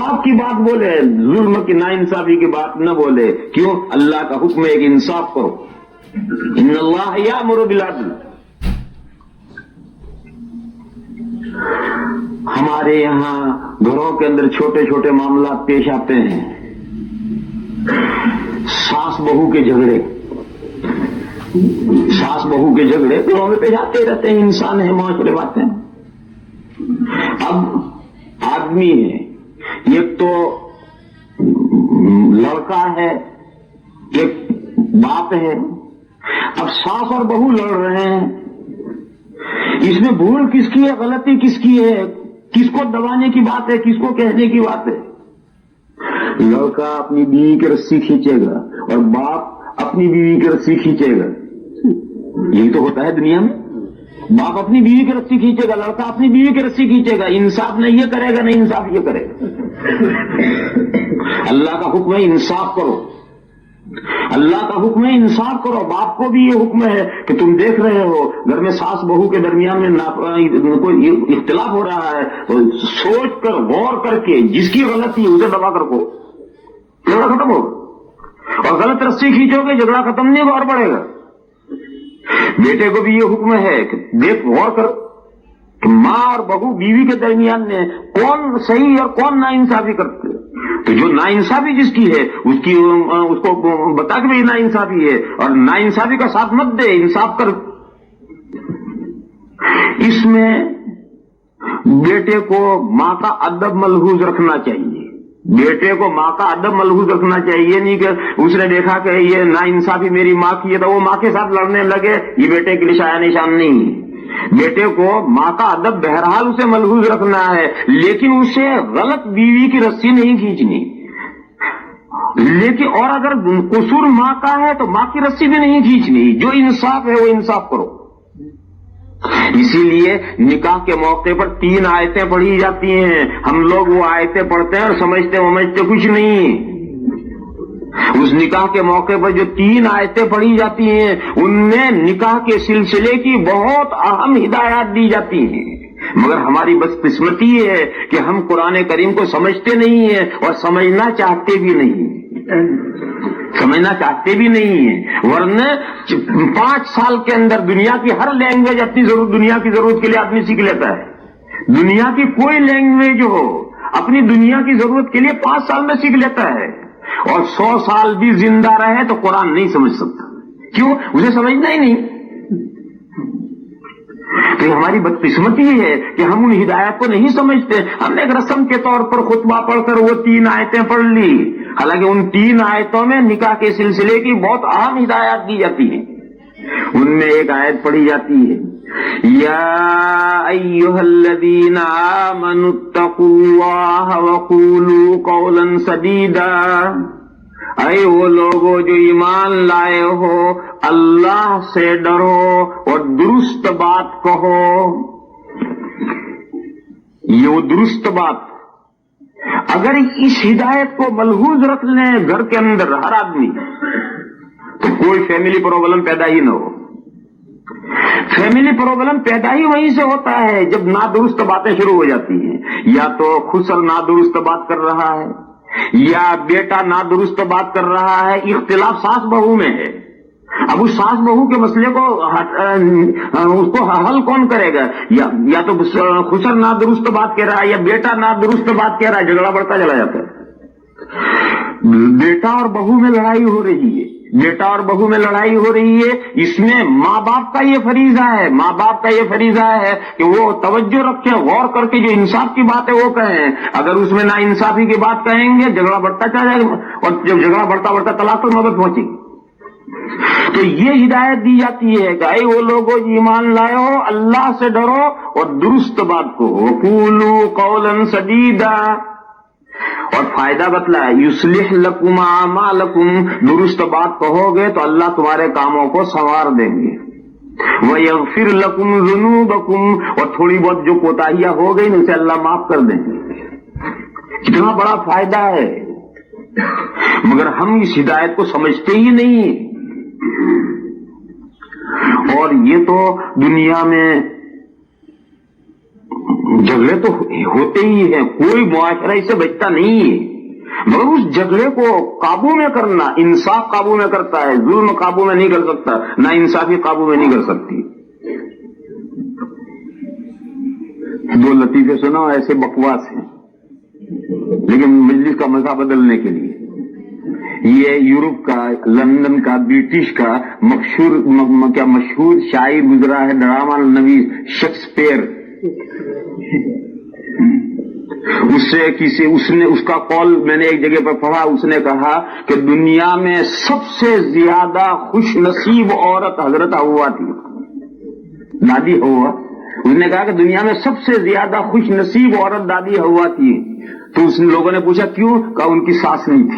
انصاف کی بات بولے، ظلم کی ناانصافی کی بات نہ بولے. کیوں؟ اللہ کا حکم ہے کہ انصاف کرو. ان اللہ یامر بالعدل. ہمارے یہاں گھروں کے اندر چھوٹے چھوٹے معاملات پیش آتے ہیں. ساس بہو کے جھگڑے، ساس بہو کے جھگڑے گھروں میں پیش آتے رہتے ہیں. انسان ہے، معاشرے باتیں. اب آدمی ہے، ایک تو لڑکا ہے، ایک باپ ہے. اب ساس اور بہو لڑ رہے ہیں. اس میں بھول کس کی ہے، غلطی کس کی ہے، کس کو دبانے کی بات ہے، کس کو کہنے کی بات ہے؟ لڑکا اپنی بیوی کی رسی کھینچے گا اور باپ اپنی بیوی کی رسی کھینچے گا. یہی تو ہوتا ہے دنیا میں. باپ اپنی بیوی کی رسی کھینچے گا، لڑکا اپنی بیوی کی رسی کھینچے گا. انصاف نہ یہ کرے گا، نہ انصاف یہ کرے گا. اللہ کا حکم ہے انصاف کرو. اللہ کا حکم ہے انصاف کرو. باپ کو بھی یہ حکم ہے کہ تم دیکھ رہے ہو گھر میں ساس بہو کے درمیان میں کوئی اختلاف ہو رہا ہے، تو سوچ کر غور کر کے جس کی غلطی ہے اسے دبا کر کو جھگڑا ختم ہوگا. اور غلط رسی کھینچو گے جھگڑا ختم نہیں ہوگا اور بڑھے گا. بیٹے کو بھی یہ حکم ہے کہ دیکھ غور کر کہ ماں اور بہو بیوی کے درمیان میں کون صحیح اور کون ناانصافی کرتے. تو جو ناانصافی جس کی ہے اس کو بتا کہ بھائی ناانصافی ہے، اور ناانصافی کا ساتھ مت دے، انصاف کر. اس میں بیٹے کو ماں کا ادب ملحوظ رکھنا چاہیے. بیٹے کو ماں کا ادب ملحوظ رکھنا چاہیے. نہیں کہ اس نے دیکھا کہ یہ ناانصافی میری ماں کی ہے تو وہ ماں کے ساتھ لڑنے لگے. یہ بیٹے کے لیے شایع نشان نہیں ہے. بیٹے کو ماں کا ادب بہرحال اسے ملحوظ رکھنا ہے، لیکن اسے غلط بیوی کی رسی نہیں کھینچنی. لیکن اور اگر قصور ماں کا ہے تو ماں کی رسی بھی نہیں کھینچنی. جو انصاف ہے وہ انصاف کرو. اسی لیے نکاح کے موقع پر 3 آیتیں پڑھی جاتی ہیں. ہم لوگ وہ آیتیں پڑھتے ہیں اور سمجھتے کچھ نہیں. اس نکاح کے موقع پر جو 3 آیتیں پڑھی جاتی ہیں ان میں نکاح کے سلسلے کی بہت اہم ہدایات دی جاتی ہیں. مگر ہماری بدقسمتی یہ ہے کہ ہم قرآن کریم کو سمجھتے نہیں ہیں اور سمجھنا چاہتے بھی نہیں. ورنہ 5 سال کے اندر دنیا کی ہر لینگویج اپنی دنیا کی ضرورت کے لیے آدمی سیکھ لیتا ہے. دنیا کی کوئی لینگویج ہو اپنی دنیا کی ضرورت کے لیے 5 سال میں سیکھ لیتا ہے. اور 100 سال بھی زندہ رہے تو قرآن نہیں سمجھ سکتا. کیوں؟ اسے سمجھنا ہی نہیں. تو ہماری بدقسمتی ہے کہ ہم ان ہدایات کو نہیں سمجھتے. ہم نے ایک رسم کے طور پر خطبہ پڑھ کر وہ 3 آیتیں پڑھ لی، حالانکہ ان 3 آیتوں میں نکاح کے سلسلے کی بہت اہم ہدایات دی جاتی ہیں. ان میں ایک آیت پڑھی جاتی ہے، یا ایھا الذین آمنوا اتقوا اللہ وقولوا قولا سدیدا. اے وہ لوگوں جو ایمان لائے ہو، اللہ سے ڈرو اور درست بات کہو. یہ وہ درست بات. اگر اس ہدایت کو ملحوظ رکھ لیں گھر کے اندر ہر آدمی تو کوئی فیملی پرابلم پیدا ہی نہ ہو. فیملی پرابلم پیدا ہی وہیں سے ہوتا ہے جب نادرست باتیں شروع ہو جاتی ہیں. یا تو خسر نادرست بات کر رہا ہے، یا بیٹا نادرست بات کر رہا ہے. اختلاف ساس بہو میں ہے. اب اس ساس بہو کے مسئلے کو اس کو حل کون کرے گا؟ یا تو خسر نادرست بات کہہ رہا ہے یا بیٹا نادرست بات کہہ رہا ہے. جھگڑا بڑھتا چلا جاتا ہے. بیٹا اور بہو میں لڑائی ہو رہی ہے. بیٹا اور بہو میں لڑائی ہو رہی ہے. اس میں ماں باپ کا یہ فریضہ ہے، ماں باپ کا یہ فریضہ ہے کہ وہ توجہ رکھیں، غور کر کے جو انصاف کی بات ہے وہ کہیں. اگر اس میں نا انصافی کی بات کہیں گے جھگڑا بڑھتا چلا جائے گا، اور جب جھگڑا بڑھتا بڑھتا طلاق پر نوبت پہنچے گی. تو یہ ہدایت دی جاتی ہے کہ اے وہ لوگوں جو ایمان لائے ہو، اللہ سے ڈرو اور درست بات کو. وقولوا قولا سدیدا. اور فائدہ بتلا ہے، یصلح لکم اعمالکم. درست بات کہو گے تو اللہ تمہارے کاموں کو سنوار دیں گے. ویغفر لکم ذنوبکم. اور تھوڑی بہت جو کوتاہیاں ہو گئی ان سے اللہ معاف کر دیں گے. کتنا بڑا فائدہ ہے. مگر ہم اس ہدایت کو سمجھتے ہی نہیں. اور یہ تو دنیا میں جھگڑے تو ہوتے ہی ہیں، کوئی معاشرہ اس سے بچتا نہیں ہے، مگر اس جھگڑے کو قابو میں کرنا، انصاف قابو میں کرتا ہے، ظلم قابو میں نہیں کر سکتا، نہ انصافی قابو میں نہیں کر سکتی۔ دو لطیفے سنا ایسے بکواس ہیں لیکن مجلس کا مزہ بدلنے کے لیے۔ یہ یورپ کا، لندن کا، برٹش کا مشہور شاعر گزرا ہے، ڈرامہ نویس شیکسپیئر۔ اس کا قول میں نے ایک جگہ پر پڑھا، اس نے کہا کہ دنیا میں سب سے زیادہ خوش نصیب عورت حضرت حوا تھی، دادی حوا۔ اس نے کہا کہ دنیا میں سب سے زیادہ خوش نصیب عورت دادی حوا تھی۔ تو اس لوگوں نے پوچھا کیوں؟ کہا ان کی ساس نہیں تھی۔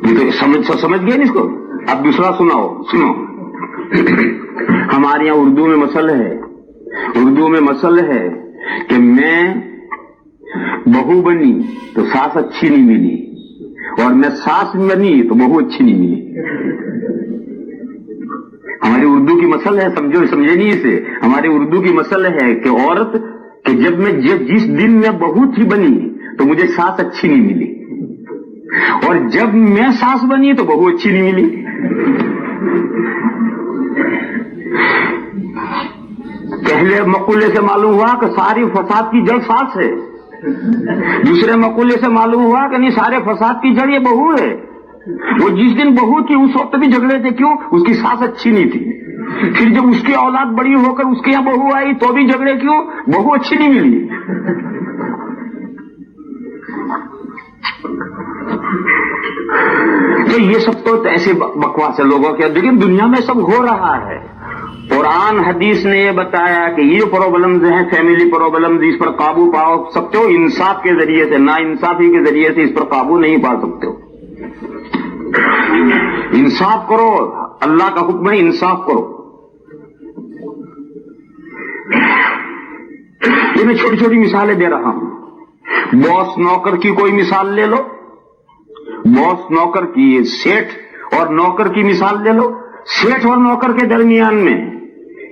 یہ تو سمجھ گئے نا اس کو؟ اب دوسرا سنو۔ ہمارے یہاں اردو میں مسئلہ ہے کہ میں بہو بنی تو ساس اچھی نہیں ملی، اور میں ساس بنی تو بہو اچھی نہیں ملی۔ ہماری اردو کی مسئلہ ہے، سمجھے نہیں اسے؟ ہماری اردو کی مسئلہ ہے کہ عورت کہ جس دن میں بہو تھی بنی تو مجھے ساس اچھی نہیں ملی، اور جب میں ساس بنی تو بہو اچھی نہیں ملی۔ پہلے مقولے سے معلوم ہوا کہ ساری فساد کی جڑ ساس ہے، دوسرے مقولے سے معلوم ہوا کہ نہیں، سارے فساد کی جڑ یہ بہو ہے۔ وہ جس دن بہو تھی اس وقت بھی جھگڑے تھے، کیوں؟ اس کی ساس اچھی نہیں تھی۔ پھر جب اس کی اولاد بڑی ہو کر اس کے یہاں بہو آئی تو بھی جھگڑے، کیوں؟ بہو اچھی نہیں ملی۔ تو یہ سب تو ایسے بکواس ہے لوگوں کے، لیکن دنیا میں سب ہو رہا ہے۔ قرآن حدیث نے یہ بتایا کہ یہ پرابلمز ہیں، فیملی پرابلمز، اس پر قابو پا سکتے ہو انصاف کے ذریعے سے، نا انصافی کے ذریعے سے اس پر قابو نہیں پا سکتے ہو۔ انصاف کرو، اللہ کا حکم ہے انصاف کرو۔ یہ میں چھوٹی چھوٹی مثالیں دے رہا ہوں۔ باس نوکر کی کوئی مثال لے لو، باس نوکر کی، سیٹھ اور نوکر کی مثال لے لو۔ سیٹھ اور نوکر کے درمیان میں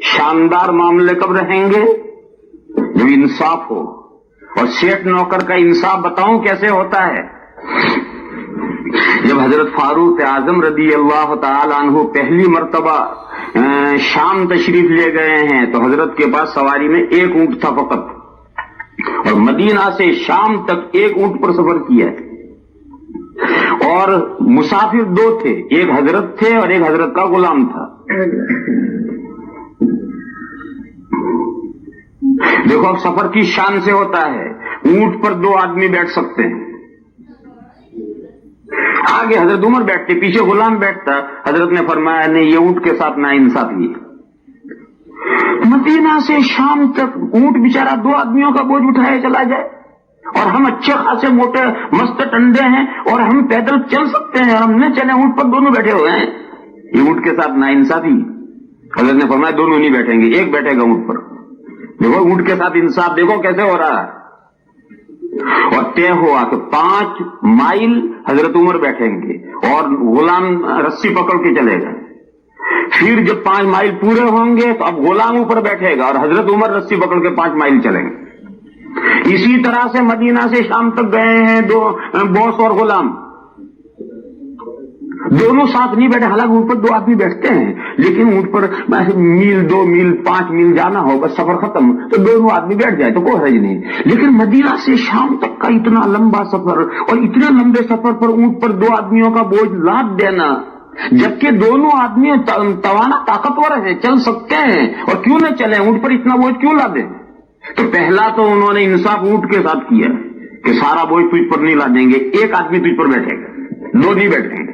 شاندار معاملے کب رہیں گے؟ جو انصاف ہو۔ اور سیٹھ نوکر کا انصاف بتاؤں کیسے ہوتا ہے؟ جب حضرت فاروق اعظم رضی اللہ تعالی عنہ پہلی مرتبہ شام تشریف لے گئے ہیں تو حضرت کے پاس سواری میں ایک اونٹ تھا فقط، اور مدینہ سے شام تک ایک اونٹ پر سفر کیا ہے، اور مسافر دو تھے، ایک حضرت تھے اور ایک حضرت کا غلام تھا۔ دیکھو اب سفر کی شان سے ہوتا ہے، اونٹ پر دو آدمی بیٹھ سکتے ہیں، آگے حضرت عمر بیٹھتے، پیچھے غلام بیٹھتا۔ حضرت نے فرمایا نہیں، یہ اونٹ کے ساتھ نا انصافی ہے۔ مدینہ سے شام تک اونٹ بیچارہ دو آدمیوں کا بوجھ اٹھائے چلا جائے، اور ہم اچھے خاصے موٹے مست ٹنڈے ہیں اور ہم پیدل چل سکتے ہیں، ہم نے چلے، اونٹ پر دونوں بیٹھے ہوئے ہیں، یہ اونٹ کے ساتھ نا انصافی۔ حضرت نے فرمایا دونوں نہیں بیٹھیں گے، ایک بیٹھے گا اونٹ پر۔ دیکھو اونٹ کے ساتھ انصاف دیکھو کیسے ہو رہا ہے۔ اور طے ہوا کہ 5 مائل حضرت عمر بیٹھیں گے اور غلام رسی پکڑ کے چلے گا۔ پھر جب 5 مائل پورے ہوں گے تو اب غلام اوپر بیٹھے گا اور حضرت عمر رسی پکڑ کے 5 مائل چلیں گے۔ اسی طرح سے مدینہ سے شام تک گئے ہیں دو باس اور غلام، دونوں ساتھ نہیں بیٹھے، حالانکہ اونٹ پر دو آدمی بیٹھتے ہیں، لیکن اونٹ پر میل 2 میل 5 میل جانا ہو، بس سفر ختم تو دونوں آدمی بیٹھ جائے تو کوئی حرج نہیں۔ لیکن مدینہ سے شام تک کا اتنا لمبا سفر، اور اتنے لمبے سفر پر اونٹ پر دو آدمیوں کا بوجھ لاد دینا، جبکہ دونوں آدمی توانا طاقتور ہیں، چل سکتے ہیں، اور کیوں نہ چلیں، اونٹ پر اتنا بوجھ کیوں لا دیں؟ تو پہلا تو انہوں نے انصاف اونٹ کے ساتھ کیا کہ سارا بوجھ تجھ پر نہیں لا دیں گے، ایک آدمی تجھ پر بیٹھے گا، دو نہیں بیٹھیں گے۔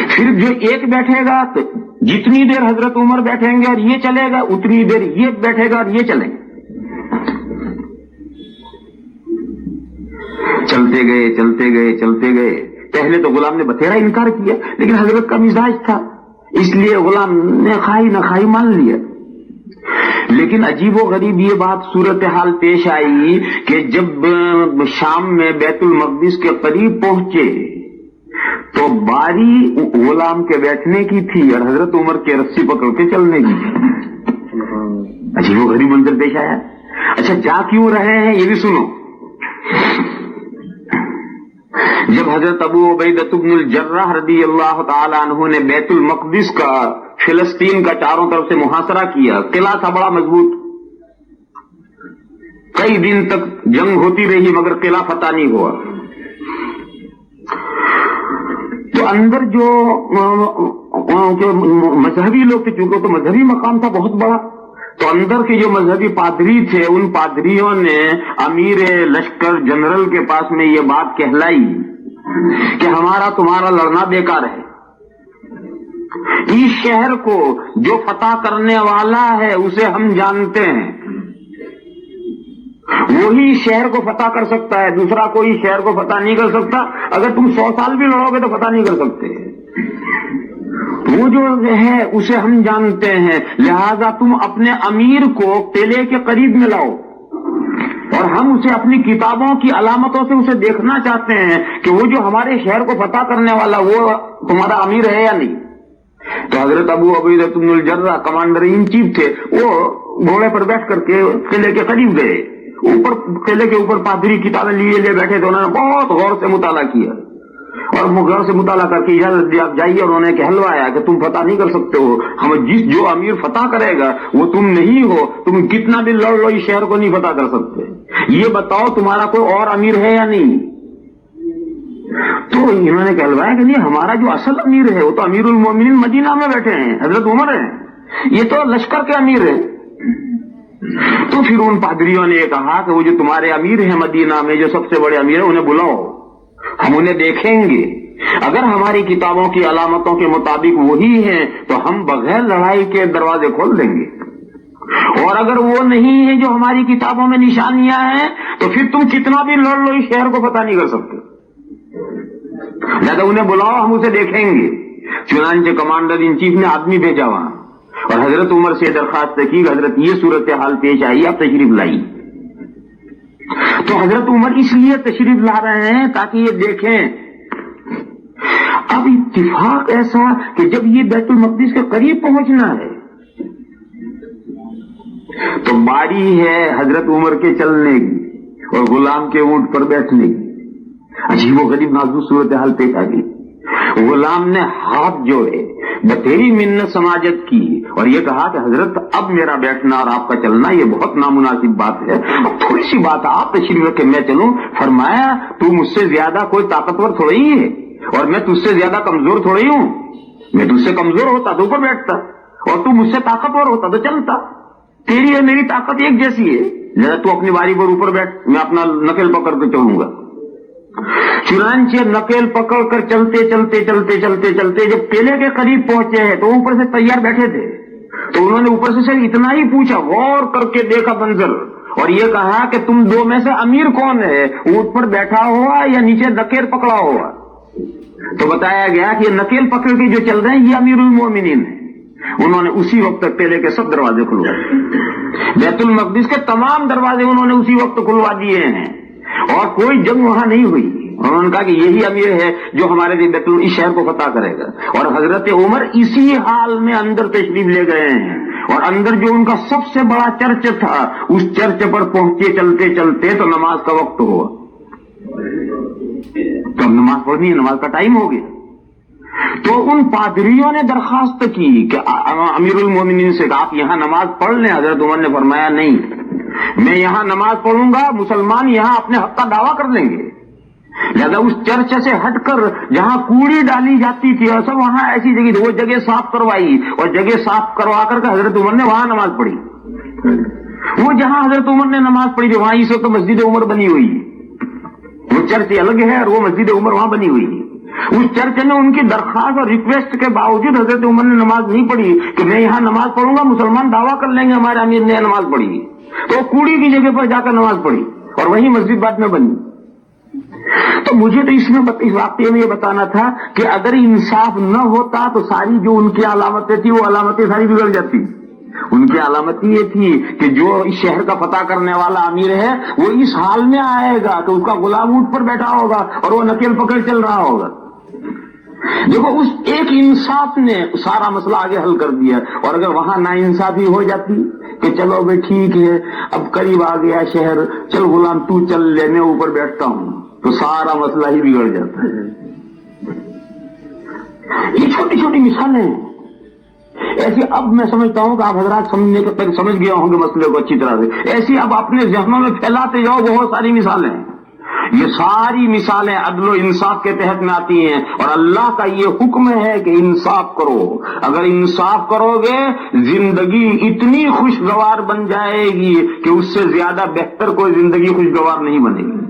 پھر جو ایک بیٹھے گا تو جتنی دیر حضرت عمر بیٹھیں گے اور یہ چلے گا، اتنی دیر یہ بیٹھے گا اور یہ چلیں گے۔ چلتے گئے چلتے گئے چلتے گئے، پہلے تو غلام نے بتھیرا انکار کیا، لیکن حضرت کا مزاج تھا، اس لیے غلام نے خواہی نہ خواہی مان لیا۔ لیکن عجیب و غریب یہ بات صورتحال پیش آئی کہ جب شام میں بیت المقدس کے قریب پہنچے تو باری غلام کے بیٹھنے کی تھی اور حضرت عمر کے رسی پکڑ کے چلنے کی تھی. عجیب و غریب منظر پیش آیا. اچھا جا کیوں رہے ہیں یہ بھی سنو. جب حضرت ابو عبیدہ بن الجراح رضی اللہ تعالی عنہ نے بیت المقدس کا فلسطین کا چاروں طرف سے محاصرہ کیا، قلعہ تھا بڑا مضبوط، کئی دن تک جنگ ہوتی رہی مگر قلعہ فتح نہیں ہوا. تو اندر جو مذہبی لوگ تھے، چونکہ تو مذہبی مقام تھا بہت بڑا، تو اندر کے جو مذہبی پادری تھے ان پادریوں نے امیر لشکر جنرل کے پاس میں یہ بات کہلائی کہ ہمارا تمہارا لڑنا بیکار ہے. اس شہر کو جو فتح کرنے والا ہے اسے ہم جانتے ہیں، وہی شہر کو فتح کر سکتا ہے، دوسرا کوئی شہر کو فتح نہیں کر سکتا. اگر تم 100 سال بھی لڑو گے تو فتح نہیں کر سکتے. وہ جو ہے اسے ہم جانتے ہیں، لہذا تم اپنے امیر کو قلعے کے قریب میں لاؤ اور ہم اسے اپنی کتابوں کی علامتوں سے اسے دیکھنا چاہتے ہیں کہ وہ جو ہمارے شہر کو فتح کرنے والا وہ تمہارا امیر ہے یا نہیں. تو حضرت ابو عبیدہ بن الجراح کمانڈر ان چیف تھے، وہ گھوڑے پر بیٹھ کر کے قلعے کے قریب گئے. اوپر قلعے کے اوپر پادری کتابیں لیے بیٹھے تھے، انہوں نے بہت غور سے مطالعہ کیا اور غور سے مطالعہ کر کے اجازت دی آپ جائیے. اور انہوں نے کہلوایا کہ تم فتح نہیں کر سکتے ہو، ہم جو امیر فتح کرے گا وہ تم نہیں ہو، تم کتنا بھی لڑ لو اس شہر کو نہیں فتح کر سکتے. یہ بتاؤ تمہارا کوئی اور امیر ہے یا نہیں؟ تو انہوں نے کہلوایا کہ نہیں، ہمارا جو اصل امیر ہے وہ تو امیر المومنین مدینہ میں بیٹھے ہیں، حضرت عمر ہیں، یہ تو لشکر کے امیر ہیں. تو پھر ان پادریوں نے یہ کہا کہ وہ جو تمہارے امیر ہیں مدینہ میں، جو سب سے بڑے امیر ہیں، انہیں بلاؤ، ہم انہیں دیکھیں گے. اگر ہماری کتابوں کی علامتوں کے مطابق وہی ہیں تو ہم بغیر لڑائی کے دروازے کھول دیں گے، اور اگر وہ نہیں ہے جو ہماری کتابوں میں نشانیاں ہیں تو پھر تم کتنا بھی لڑ لو اس شہر کو فتح نہیں کر سکتے. لہذا انہیں بلاؤ، ہم اسے دیکھیں گے. چنانچہ کمانڈر ان چیف نے آدمی بھیجا وہاں اور حضرت عمر سے درخواست کی کہ حضرت یہ صورتحال پیش آئی، آپ تشریف لائی. تو حضرت عمر اس لیے تشریف لا رہے ہیں تاکہ یہ دیکھیں. اب اتفاق ایسا کہ جب یہ بیت المقدس کے قریب پہنچنا ہے تو باری ہے حضرت عمر کے چلنے کی اور غلام کے اونٹ پر بیٹھنے کی. عجیب و غریب نازک صورتحال پیش آ گئی. غلام نے ہاتھ جوڑے، بتیری منت سماجت کی اور یہ کہا کہ حضرت اب میرا بیٹھنا اور آپ کا چلنا یہ بہت نامناسب بات ہے، اب تھوڑی سی بات ہے، آپ تشریف رکھے میں چلوں. فرمایا تو مجھ سے زیادہ کوئی طاقتور تھوڑی ہی ہے اور میں تجھ سے زیادہ کمزور تھوڑی ہوں. میں تجھ سے کمزور ہوتا تو اوپر بیٹھتا اور تو مجھ سے طاقتور ہوتا تو چلتا. تیری اور میری طاقت ایک جیسی ہے، ذرا تو اپنی باری پر اوپر بیٹھ، میں اپنا نکل پکڑ کے چلوں گا. چنانچہ نکیل پکڑ کر چلتے چلتے چلتے چلتے چلتے جب قلعے کے قریب پہنچے ہیں تو اوپر سے تیار بیٹھے تھے، تو انہوں نے اوپر سے صرف اتنا ہی پوچھا، غور کر کے دیکھا منظر اور یہ کہا کہ تم دو میں سے امیر کون ہے، اونٹ پر بیٹھا ہوا یا نیچے نکیل پکڑا ہوا؟ تو بتایا گیا کہ یہ نکیل پکڑ کے جو چل رہے ہیں یہ امیر المومنین ہیں. انہوں نے اسی وقت قلعے کے سب دروازے کھلوائے، بیت المقدس کے تمام دروازے انہوں نے اسی وقت کھلوا دیے ہیں اور کوئی جنگ وہاں نہیں ہوئی. انہوں نے کہا کہ یہی امیر ہے جو ہمارے بیت اس شہر کو فتح کرے گا. اور حضرت عمر اسی حال میں اندر تشریف لے گئے ہیں اور اندر جو ان کا سب سے بڑا چرچ تھا اس چرچ پر پہنچے چلتے چلتے تو نماز کا وقت ہوا. تو اب نماز پڑھنی ہے، نماز کا ٹائم ہو گیا. تو ان پادریوں نے درخواست کی کہ امیر المومنین سے کہ آپ یہاں نماز پڑھ لیں. حضرت عمر نے فرمایا نہیں، میں یہاں نماز پڑھوں گا، مسلمان یہاں اپنے حق کا دعویٰ کر لیں گے. لہذا اس چرچ سے ہٹ کر جہاں کوڑی ڈالی جاتی تھی اور سب وہاں ایسی جگہ تھی، وہ جگہ صاف کروائی اور جگہ صاف کروا کر کے حضرت عمر نے وہاں نماز پڑھی. وہ جہاں حضرت عمر نے نماز پڑھی جو وہاں اس وقت مسجد عمر بنی ہوئی ہے، وہ چرچ الگ ہے اور وہ مسجد عمر وہاں بنی ہوئی ہے. اس چرچ نے ان کی درخواست اور ریکویسٹ کے باوجود حضرت عمر نے نماز نہیں پڑھی کہ میں یہاں نماز پڑھوں گا، مسلمان دعویٰ کر لیں گے ہمارے امیر نے نماز پڑھی. تو کوڑی کی جگہ پر جا کر نماز پڑھی اور وہی مسجد بعد میں بنی. تو مجھے تو اس واقعے میں یہ بتانا تھا کہ اگر انصاف نہ ہوتا تو ساری جو ان کی علامتیں تھی وہ علامتیں ساری بگڑ جاتی. ان کی علامت یہ تھی کہ جو اس شہر کا فتح کرنے والا امیر ہے وہ اس حال میں آئے گا کہ اس کا غلام اونٹ پر بیٹھا ہوگا اور وہ نکیل پکڑ چل رہا ہوگا. دیکھو اس ایک انصاف نے سارا مسئلہ آگے حل کر دیا. اور اگر وہاں نا انصافی ہو جاتی کہ چلو بھائی ٹھیک ہے اب قریب آ گیا شہر, چل غلام تو چل لے میں اوپر بیٹھتا ہوں, تو سارا مسئلہ ہی بگڑ جاتا ہے. یہ چھوٹی چھوٹی مثالیں ہیں ایسی. اب میں سمجھتا ہوں کہ آپ حضرات سمجھ گئے ہوں گے مسئلے کو اچھی طرح سے. ایسی اب اپنے ذہنوں میں پھیلاتے جاؤ, بہت ساری مثالیں ہیں. یہ ساری مثالیں عدل و انصاف کے تحت میں آتی ہیں, اور اللہ کا یہ حکم ہے کہ انصاف کرو. اگر انصاف کرو گے زندگی اتنی خوشگوار بن جائے گی کہ اس سے زیادہ بہتر کوئی زندگی خوشگوار نہیں بنے گی.